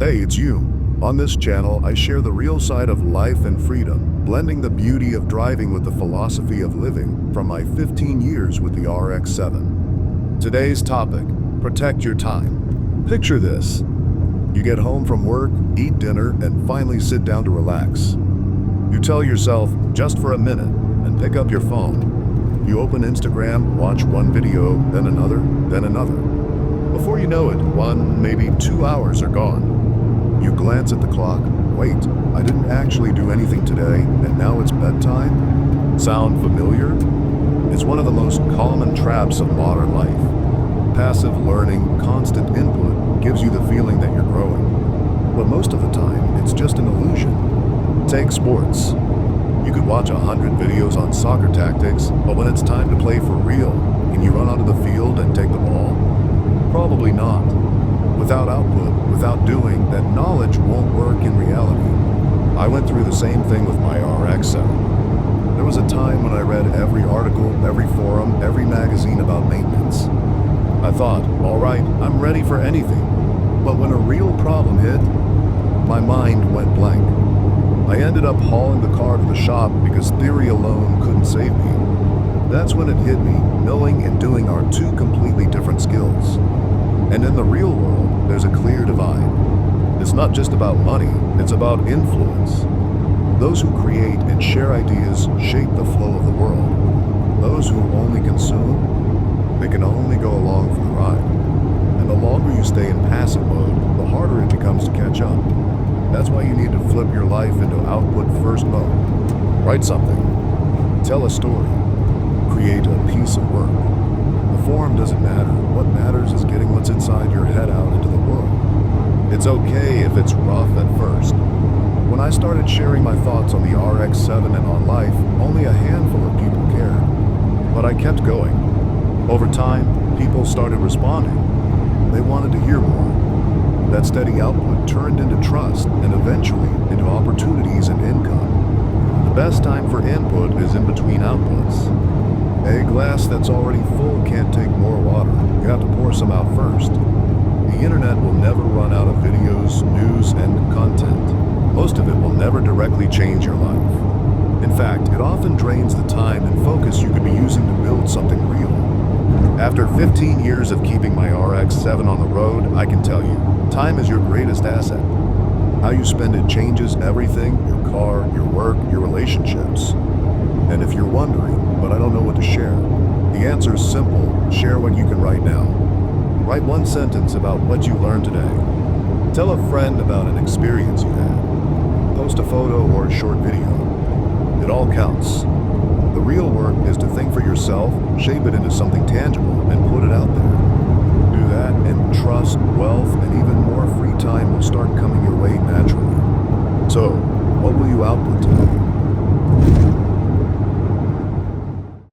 Hey, it's you. On this channel, I share the real side of life and freedom, blending the beauty of driving with the philosophy of living from my 15 years with the RX-7. Today's topic, protect your time. Picture this. You get home from work, eat dinner, and finally sit down to relax. You tell yourself, just for a minute, and pick up your phone. You open Instagram, watch one video, then another, then another. Before you know it, 1, maybe 2 hours are gone. You glance at the clock. Wait, I didn't actually do anything today, and now it's bedtime? Sound familiar? It's one of the most common traps of modern life. Passive learning, constant input gives you the feeling that you're growing. But most of the time, it's just an illusion. Take sports. You could watch 100 videos on soccer tactics, but when it's time to play for real, can you run onto the field and take the ball? Probably not. Without output, without doing, that knowledge won't work in reality. I went through the same thing with my RX-7. There was a time when I read every article, every forum, every magazine about maintenance. I thought, all right, I'm ready for anything. But when a real problem hit, my mind went blank. I ended up hauling the car to the shop because theory alone couldn't save me. That's when it hit me, knowing and doing are two completely different skills. And in the real world, there's a clear divide. It's not just about money, it's about influence. Those who create and share ideas shape the flow of the world. Those who only consume, they can only go along for the ride. And the longer you stay in passive mode, the harder it becomes to catch up. That's why you need to flip your life into output first mode. Write something. Tell a story. Create a piece of work. The form doesn't matter. What matters is getting what's inside your head out into the world. It's okay if it's rough at first. When I started sharing my thoughts on the RX-7 and on life, only a handful of people cared. But I kept going. Over time, people started responding. They wanted to hear more. That steady output turned into trust and eventually into opportunities and income. The best time for input is in between outputs. A glass that's already full can't take more water. You have to pour some out first. The internet will never run out of videos, news, and content. Most of it will never directly change your life. In fact, it often drains the time and focus you could be using to build something real. After 15 years of keeping my RX-7 on the road, I can tell you, time is your greatest asset. How you spend it changes everything: your car, your work, your relationships. And if you're wondering, but I don't know what to share, the answer is simple. Share what you can right now. Write one sentence about what you learned today. Tell a friend about an experience you had. Post a photo or a short video. It all counts. The real work is to think for yourself, shape it into something tangible, and put it out there. Do that, and trust, wealth, and even more free time will start coming your way naturally. So, what will you output today?